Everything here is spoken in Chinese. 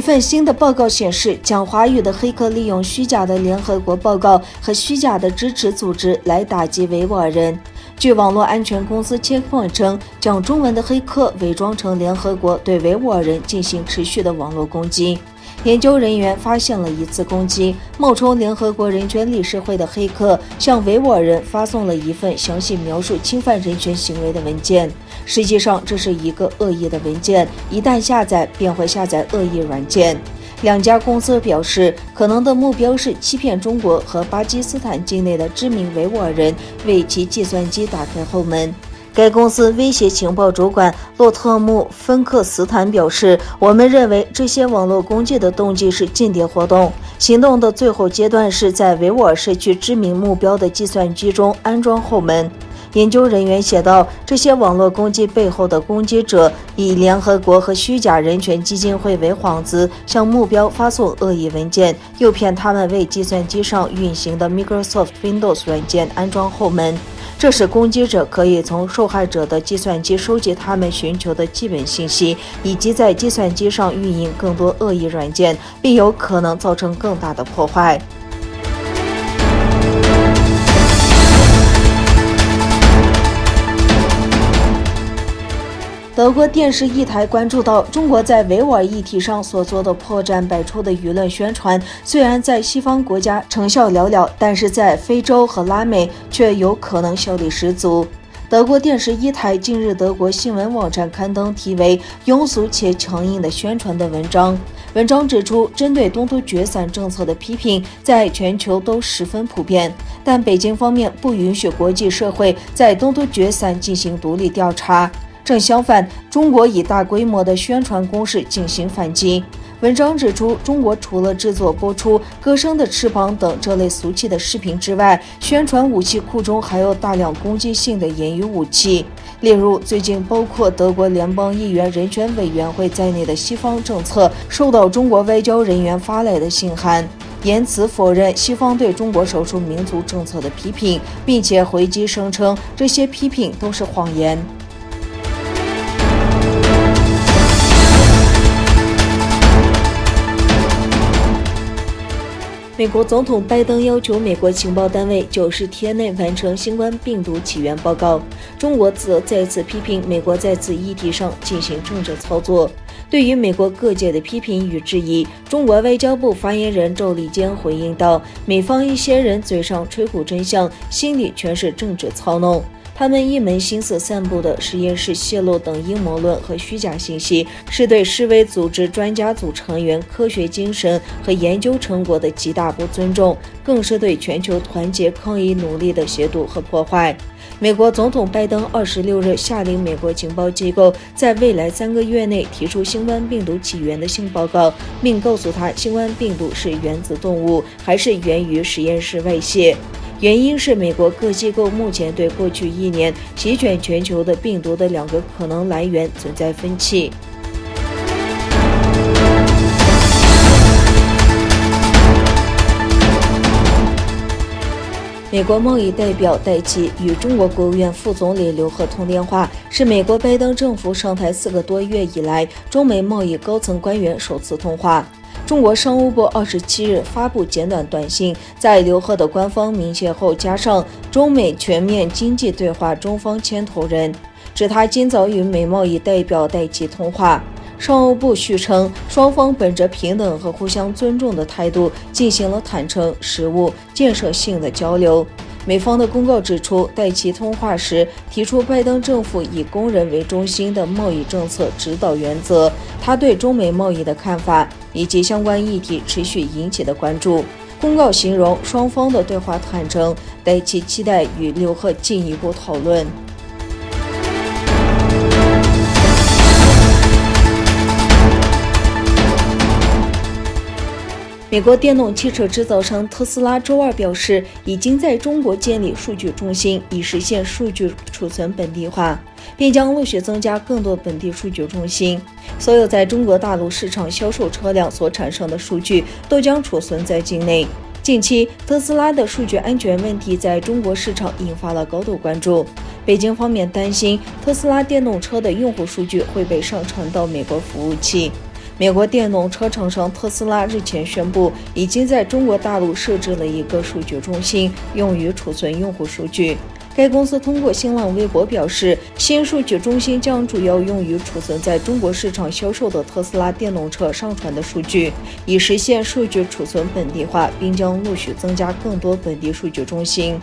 份新的报告显示，讲华语的黑客利用虚假的联合国报告和虚假的支持组织来打击维吾尔人。据网络安全公司Checkpoint称，讲中文的黑客伪装成联合国，对维吾尔人进行持续的网络攻击。研究人员发现了一次攻击，冒充联合国人权理事会的黑客向维吾尔人发送了一份详细描述侵犯人权行为的文件。实际上，这是一个恶意的文件，一旦下载便会下载恶意软件。两家公司表示，可能的目标是欺骗中国和巴基斯坦境内的知名维吾尔人，为其计算机打开后门。该公司威胁情报主管洛特姆·芬克斯坦表示，我们认为这些网络攻击的动机是间谍活动，行动的最后阶段是在维吾尔社区知名目标的计算机中安装后门。研究人员写道，这些网络攻击背后的攻击者以联合国和虚假人权基金会为幌子，向目标发送恶意文件，诱骗他们为计算机上运行的 Microsoft Windows 软件安装后门。这使攻击者可以从受害者的计算机收集他们寻求的基本信息，以及在计算机上运营更多恶意软件，并有可能造成更大的破坏。德国电视一台关注到中国在维吾尔议题上所做的破绽百出的舆论宣传，虽然在西方国家成效寥寥，但是在非洲和拉美却有可能效力十足。德国电视一台近日德国新闻网站刊登题为“庸俗且强硬的宣传”的文章。文章指出，针对东突厥散政策的批评在全球都十分普遍，但北京方面不允许国际社会在东突厥散进行独立调查。正相反，中国以大规模的宣传攻势进行反击。文章指出，中国除了制作播出《歌声的翅膀》等这类俗气的视频之外，宣传武器库中还有大量攻击性的言语武器。例如，最近包括德国联邦议员人权委员会在内的西方政策受到中国外交人员发来的信函，言辞否认西方对中国少数民族政策的批评，并且回击声称这些批评都是谎言。美国总统拜登要求美国情报单位90天内完成新冠病毒起源报告。中国则再次批评美国在此议题上进行政治操作。对于美国各界的批评与质疑，中国外交部发言人赵立坚回应道：“美方一些人嘴上吹鼓真相，心里全是政治操弄。他们一门心思散布的实验室泄露等阴谋论和虚假信息，是对世卫组织专家组成员科学精神和研究成果的极大不尊重，更是对全球团结抗疫努力的亵渎和破坏。”美国总统拜登26日下令美国情报机构在未来3个月内提出新冠病毒起源的新报告，并告诉他新冠病毒是源自动物还是源于实验室外泄。原因是美国各机构目前对过去1年席卷全球的病毒的2个可能来源存在分歧。美国贸易代表戴奇与中国国务院副总理刘鹤通电话，是美国拜登政府上台4个多月以来中美贸易高层官员首次通话。中国商务部27日发布简短短信，在刘鹤的官方明确后加上中美全面经济对话中方牵头人，指他今早与美贸易代表戴奇通话。商务部续称，双方本着平等和互相尊重的态度进行了坦诚、实务、建设性的交流。美方的公告指出，戴奇通话时提出拜登政府以工人为中心的贸易政策指导原则，他对中美贸易的看法以及相关议题持续引起的关注。公告形容双方的对话坦诚，戴奇期待与刘鹤进一步讨论。美国电动汽车制造商特斯拉周二表示，已经在中国建立数据中心，以实现数据储存本地化，并将陆续增加更多本地数据中心。所有在中国大陆市场销售车辆所产生的数据都将储存在境内。近期，特斯拉的数据安全问题在中国市场引发了高度关注。北京方面担心特斯拉电动车的用户数据会被上传到美国服务器。美国电动车厂商特斯拉日前宣布，已经在中国大陆设置了一个数据中心，用于储存用户数据。该公司通过新浪微博表示，新数据中心将主要用于储存在中国市场销售的特斯拉电动车上传的数据，以实现数据储存本地化，并将陆续增加更多本地数据中心。